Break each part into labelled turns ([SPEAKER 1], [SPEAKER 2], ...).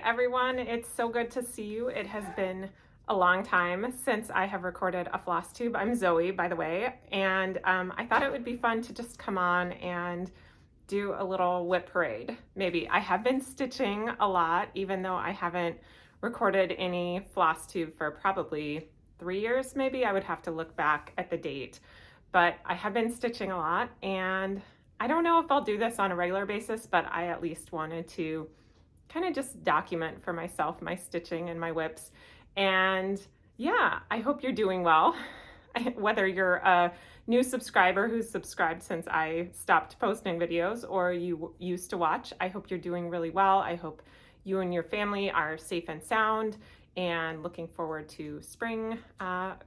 [SPEAKER 1] everyone, it's so good to see you. It has been a long time since I have recorded a Flosstube. I'm Zoe, by the way, and I thought it would be fun to just come on and do a little WIP parade. Maybe. I have been stitching a lot, even though I haven't recorded any Flosstube for probably 3 years, maybe. I would have to look back at the date, but I have been stitching a lot, and I don't know if I'll do this on a regular basis, but I at least wanted to kind of just document for myself my stitching and my WIPs. And yeah, I hope you're doing well. Whether you're a new subscriber who's subscribed since I stopped posting videos or you used to watch, I hope you're doing really well. I hope you and your family are safe and sound, and looking forward to spring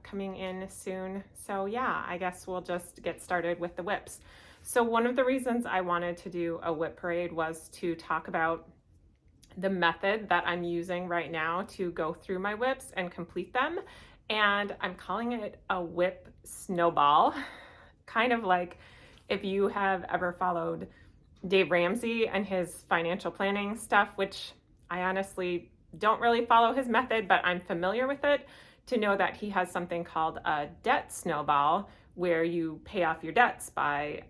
[SPEAKER 1] coming in soon. So yeah, I guess we'll just get started with the WIPs. So one of the reasons I wanted to do a WIP parade was to talk about the method that I'm using right now to go through my WIPs and complete them. And I'm calling it a WIP snowball. Kind of like if you have ever followed Dave Ramsey and his financial planning stuff, which I honestly don't really follow his method, but I'm familiar with it, to know that he has something called a debt snowball, where you pay off your debts by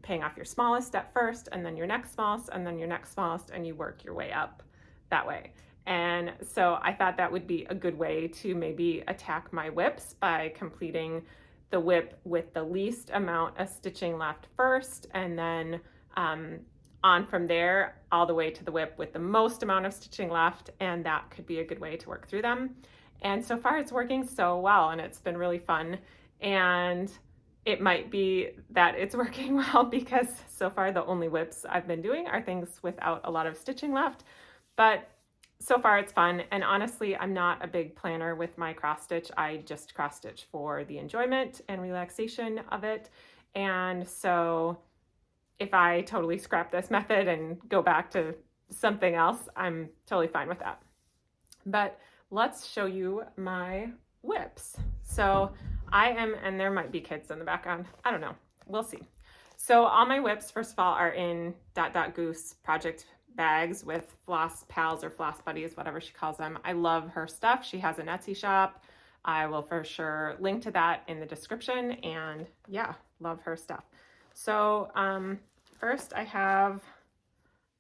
[SPEAKER 1] paying off your smallest debt first, and then your next smallest, and then your next smallest, and you work your way up that way. And so I thought that would be a good way to maybe attack my WIPs by completing the WIP with the least amount of stitching left first, and then on from there all the way to the WIP with the most amount of stitching left, and that could be a good way to work through them. And so far it's working so well, and it's been really fun. And it might be that it's working well because so far the only WIPs I've been doing are things without a lot of stitching left, but so far it's fun. And honestly, I'm not a big planner with my cross stitch. I just cross stitch for the enjoyment and relaxation of it. And so if I totally scrap this method and go back to something else, I'm totally fine with that. But let's show you my WIPs. So I am, and there might be kids in the background, I don't know, we'll see. So all my WIPs, first of all, are in Goose project bags with Floss Pals or Floss Buddies, whatever she calls them. I love her stuff. She has an Etsy shop. I will for sure link to that in the description, and yeah, love her stuff. So first I have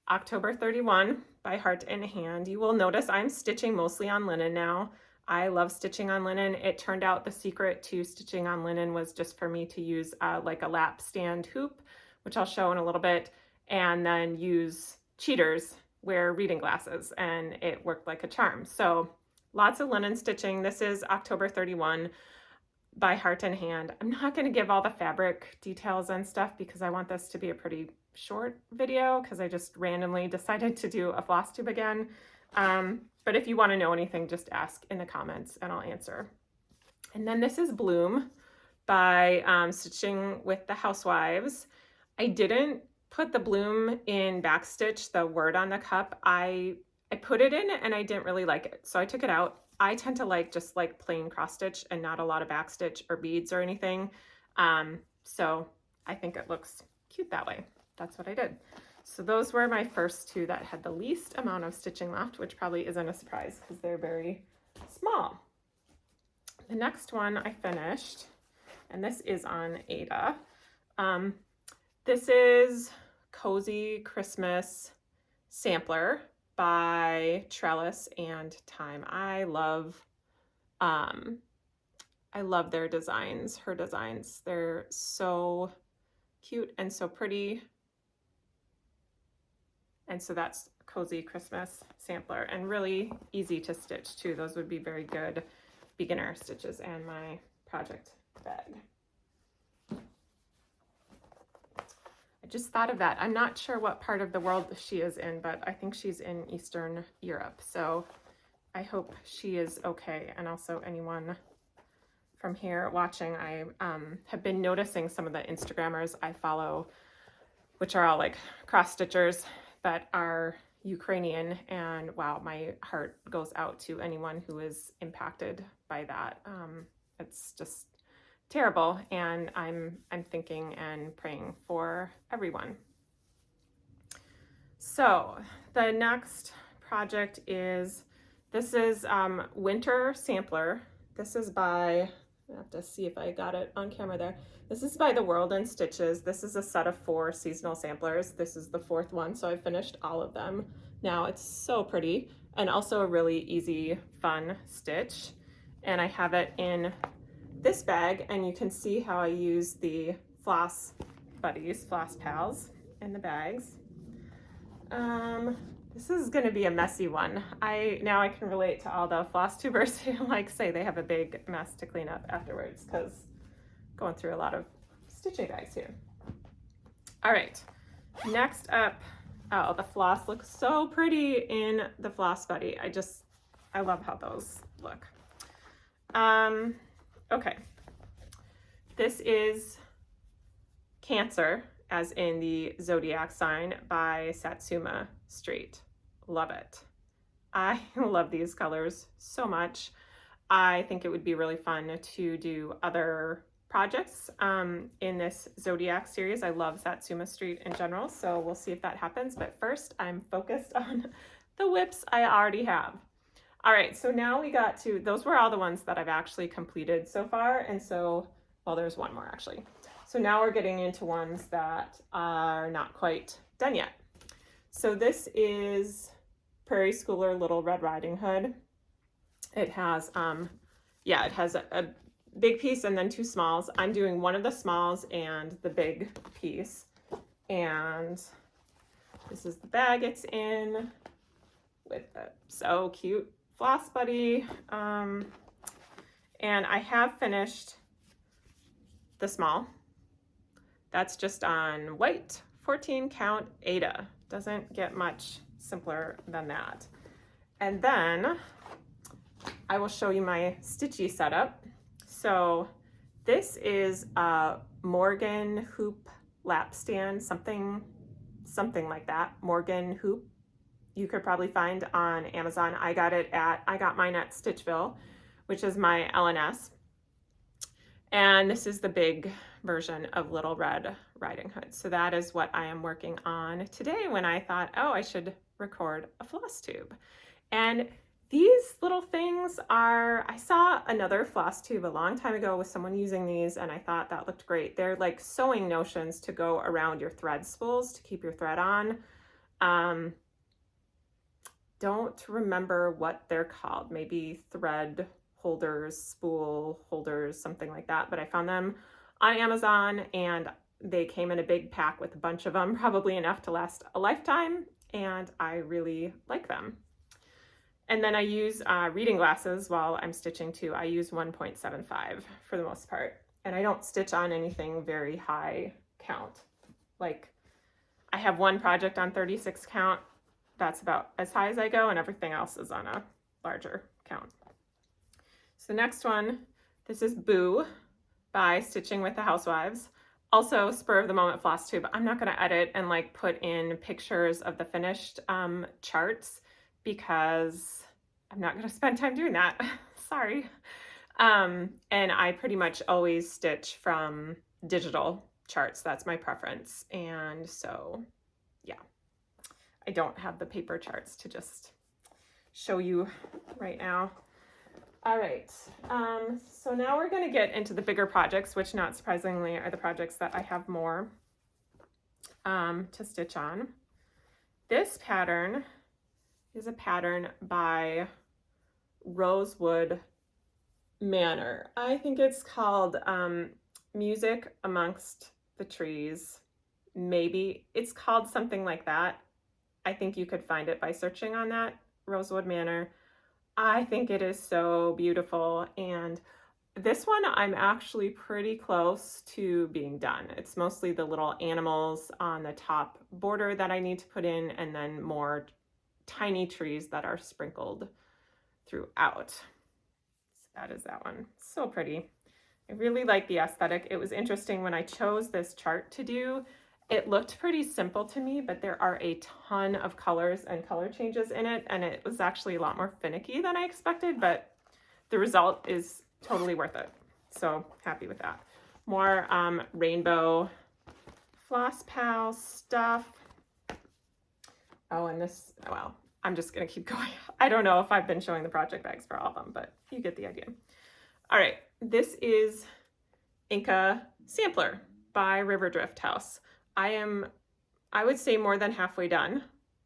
[SPEAKER 1] October 31 by Heart and Hand. You will notice I'm stitching mostly on linen now. I love stitching on linen. It turned out the secret to stitching on linen was just for me to use like a lap stand hoop, which I'll show in a little bit, and then use cheaters, wear reading glasses, and it worked like a charm. So lots of linen stitching. This is October 31 by Heart and Hand. I'm not going to give all the fabric details and stuff because I want this to be a pretty short video because I just randomly decided to do a Flosstube again. But if you want to know anything, just ask in the comments and I'll answer. And then this is Bloom by Stitching with the Housewives. I didn't put the bloom in backstitch, the word on the cup. I put it in and I didn't really like it, so I took it out. I tend to like just like plain cross stitch and not a lot of backstitch or beads or anything. So I think it looks cute that way. That's what I did. So those were my first two that had the least amount of stitching left, which probably isn't a surprise because they're very small. The next one I finished, and this is on Ada. This is Cozy Christmas Sampler by Trellis and Time. I love their designs, her designs. They're so cute and so pretty. And so that's Cozy Christmas Sampler, and really easy to stitch too. Those would be very good beginner stitches. And my project bag. I just thought of that. I'm not sure what part of the world she is in, but I think she's in Eastern Europe. So I hope she is okay. And also anyone from here watching, I have been noticing some of the Instagrammers I follow, which are all like cross stitchers, but are Ukrainian, and wow, my heart goes out to anyone who is impacted by that. It's just terrible, and I'm thinking and praying for everyone. So the next project is, this is Winter Sampler. This is by, I have to see if I got it on camera there. This is by The World in Stitches. This is a set of 4 seasonal samplers. This is the 4th one, so I finished all of them. Now it's so pretty and also a really easy, fun stitch. And I have it in this bag, and you can see how I use the Floss Buddies, Floss Pals in the bags. This is going to be a messy one. Now I can relate to all the floss tubers who like say they have a big mess to clean up afterwards, because going through a lot of stitching bags here. All right, next up, oh, the floss looks so pretty in the Floss Buddy. I love how those look. Okay, this is Cancer, as in the zodiac sign, by Satsuma Street. Love it. I love these colors so much. I think it would be really fun to do other projects in this zodiac series. I love Satsuma Street in general, so we'll see if that happens. But first, I'm focused on the WIPs I already have. All right, so now we got to, those were all the ones that I've actually completed so far. And so, well, there's one more actually. So now we're getting into ones that are not quite done yet. So this is Prairie Schooler Little Red Riding Hood. It has, it has a big piece and then 2 smalls. I'm doing one of the smalls and the big piece. And this is the bag it's in with the so cute Floss Buddy. And I have finished the small. That's just on white 14 count Aida. Doesn't get much simpler than that. And then I will show you my stitchy setup. So this is a Morgan hoop lap stand, something like that. Morgan hoop. You could probably find on Amazon. I got mine at Stitchville, which is my LNS. And this is the big version of Little Red Riding Hood. So that is what I am working on today when I thought, oh, I should record a Flosstube. And these little things are, I saw another Flosstube a long time ago with someone using these, and I thought that looked great. They're like sewing notions to go around your thread spools to keep your thread on. Don't remember what they're called. Maybe thread holders, spool holders, something like that. But I found them on Amazon, and they came in a big pack with a bunch of them, probably enough to last a lifetime. And I really like them. And then I use reading glasses while I'm stitching too. I use 1.75 for the most part. And I don't stitch on anything very high count. Like I have one project on 36 count. That's about as high as I go, and everything else is on a larger count. So next one, this is Boo by Stitching with the Housewives. Also spur of the moment Flosstube. I'm not going to edit and like put in pictures of the finished charts because I'm not going to spend time doing that. Sorry. And I pretty much always stitch from digital charts. That's my preference. And so, yeah, I don't have the paper charts to just show you right now. All right, so now we're going to get into the bigger projects, which not surprisingly are the projects that I have more to stitch on. This pattern is a pattern by Rosewood Manor. I think it's called Music Amongst the Trees. Maybe it's called something like that. I think you could find it by searching on that, Rosewood Manor. I think it is so beautiful, and this one I'm actually pretty close to being done. It's mostly the little animals on the top border that I need to put in, and then more tiny trees that are sprinkled throughout. So that is that one. So pretty. I really like the aesthetic. It was interesting when I chose this chart to do. It looked pretty simple to me, but there are a ton of colors and color changes in it, and it was actually a lot more finicky than I expected, but the result is totally worth it. So happy with that. More rainbow Floss Pal stuff. Oh, and this, well, I'm just gonna keep going. I don't know if I've been showing the project bags for all of them, but you get the idea. All right, this is Inca Sampler by River Drift House. I would say more than halfway done.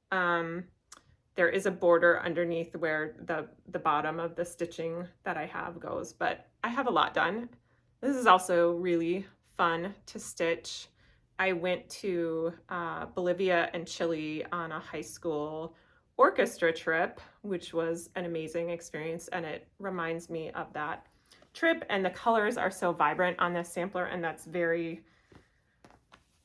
[SPEAKER 1] There is a border underneath where the bottom of the stitching that I have goes, but I have a lot done. This is also really fun to stitch. I went to Bolivia and Chile on a high school orchestra trip, which was an amazing experience, and it reminds me of that trip. And the colors are so vibrant on this sampler, and that's very,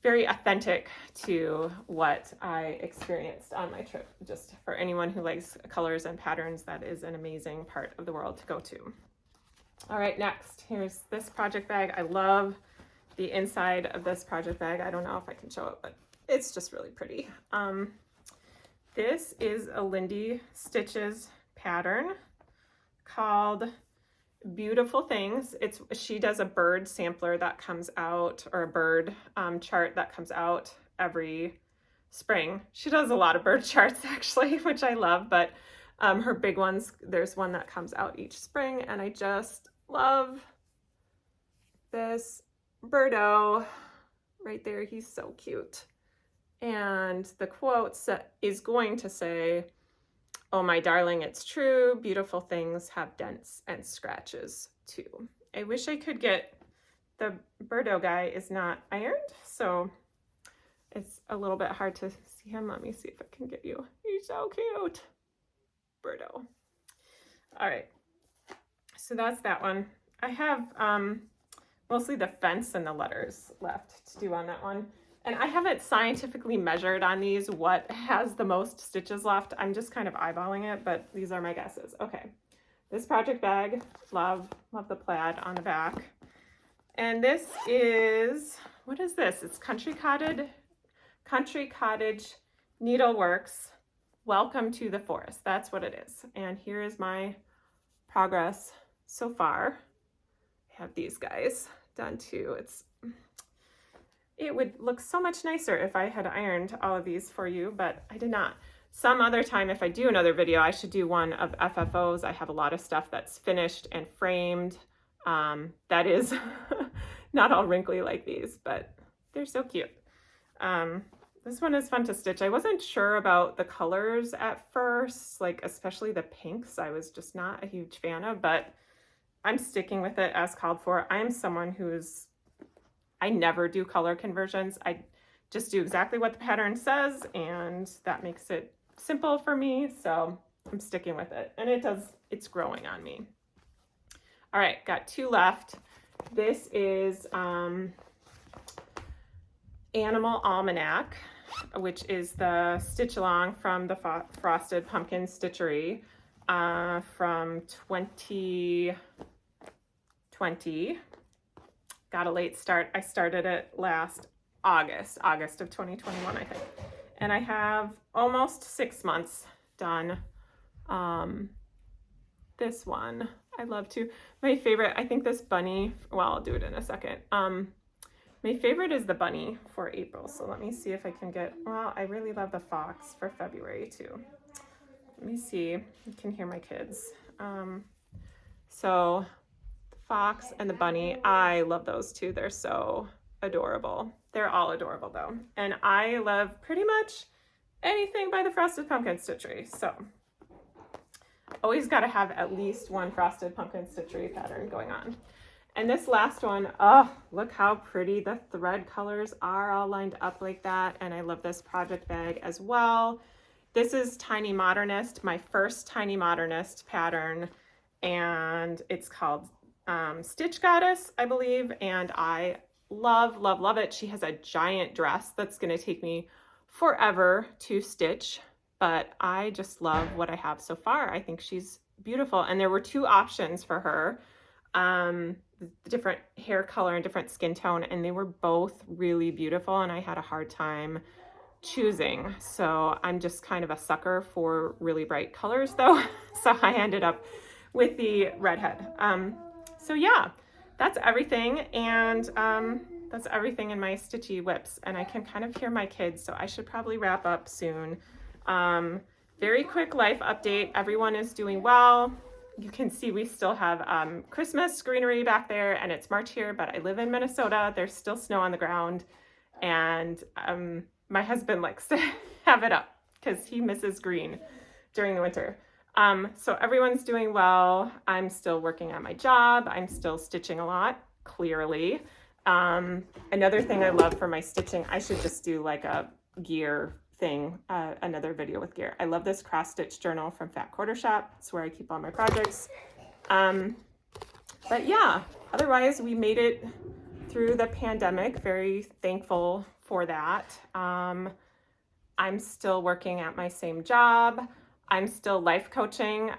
[SPEAKER 1] very authentic to what I experienced on my trip. Just for anyone who likes colors and patterns, that is an amazing part of the world to go to. All right, next, here's this project bag. I love the inside of this project bag. I don't know if I can show it, but it's just really pretty. This is a Lindy Stitches pattern called Beautiful Things. She does a bird sampler that comes out, or a bird chart that comes out every spring. She does a lot of bird charts actually, which I love, but her big ones, there's one that comes out each spring, and I just love this birdo right there. He's so cute. And the quote is going to say, "Oh, my darling, it's true. Beautiful things have dents and scratches too." I wish I could get, the birdo guy is not ironed, so it's a little bit hard to see him. Let me see if I can get you. He's so cute. Birdo. All right. So that's that one. I have mostly the fence and the letters left to do on that one. And I haven't scientifically measured on these what has the most stitches left. I'm just kind of eyeballing it, but these are my guesses. Okay, this project bag, love the plaid on the back. And this is, what is this? It's Country Cottage Needleworks, Welcome to the Forest. That's what it is. And here is my progress so far. I have these guys done too. It would look so much nicer if I had ironed all of these for you, but I did not. Some other time, if I do another video, I should do one of FFOs. I have a lot of stuff that's finished and framed. That is not all wrinkly like these, but they're so cute. This one is fun to stitch. I wasn't sure about the colors at first, like especially the pinks. I was just not a huge fan of, but I'm sticking with it as called for. I am someone I never do color conversions. I just do exactly what the pattern says, and that makes it simple for me. So I'm sticking with it, and it's growing on me. All right, got two left. This is Animal Almanac, which is the stitch along from the Frosted Pumpkin Stitchery from 2020. Got a late start. I started it last August of 2021, I think. And I have almost 6 months done. This one I love too. My favorite, I think this bunny, well, I'll do it in a second. My favorite is the bunny for April. So let me see if I can get, well, I really love the fox for February too. Let me see, you can hear my kids. So the fox and the bunny, I love those two. They're so adorable. They're all adorable though. And I love pretty much anything by the Frosted Pumpkin Stitchery. So always got to have at least one Frosted Pumpkin Stitchery pattern going on. And this last one, oh, look how pretty the thread colors are all lined up like that. And I love this project bag as well. This is Tiny Modernist, my first Tiny Modernist pattern. And it's called Stitch Goddess, I believe. And I love, love, love it. She has a giant dress that's going to take me forever to stitch. But I just love what I have so far. I think she's beautiful. And there were two options for her. Different hair color and different skin tone, and they were both really beautiful, and I had a hard time choosing. So I'm just kind of a sucker for really bright colors though. So I ended up with the redhead. So yeah, that's everything. And that's everything in my stitchy WIPs, and I can kind of hear my kids, so I should probably wrap up soon. very quick life update. Everyone is doing well. You can see we still have Christmas greenery back there, and it's March here, but I live in Minnesota. There's still snow on the ground, and my husband likes to have it up because he misses green during the winter. So everyone's doing well. I'm still working at my job. I'm still stitching a lot, clearly. Another thing I love for my stitching, I should just do like a gear thing, another video with gear. I love this cross stitch journal from Fat Quarter Shop. It's where I keep all my projects. But yeah, otherwise we made it through the pandemic. Very thankful for that. I'm still working at my same job. I'm still life coaching.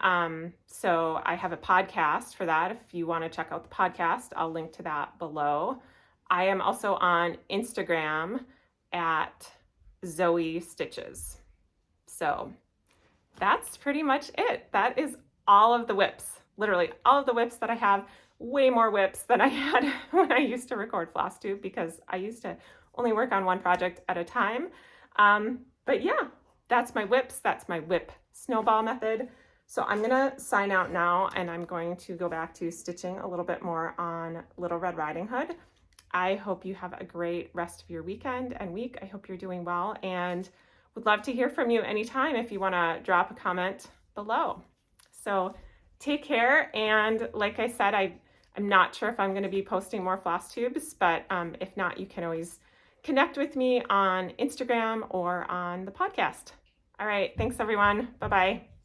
[SPEAKER 1] So I have a podcast for that. If you want to check out the podcast, I'll link to that below. I am also on Instagram at Zoe Stitches. So that's pretty much it. That is all of the WIPs, literally all of the WIPs that I have. Way more WIPs than I had when I used to record Flosstube, because I used to only work on one project at a time. But yeah, that's my WIPs. That's my WIP snowball method. So I'm gonna sign out now, and I'm going to go back to stitching a little bit more on Little Red Riding Hood. I hope you have a great rest of your weekend and week. I hope you're doing well, and would love to hear from you anytime if you want to drop a comment below. So take care, and like I said, I'm not sure if I'm going to be posting more floss tubes, but if not, you can always connect with me on Instagram or on the podcast. All right, thanks everyone. Bye-bye.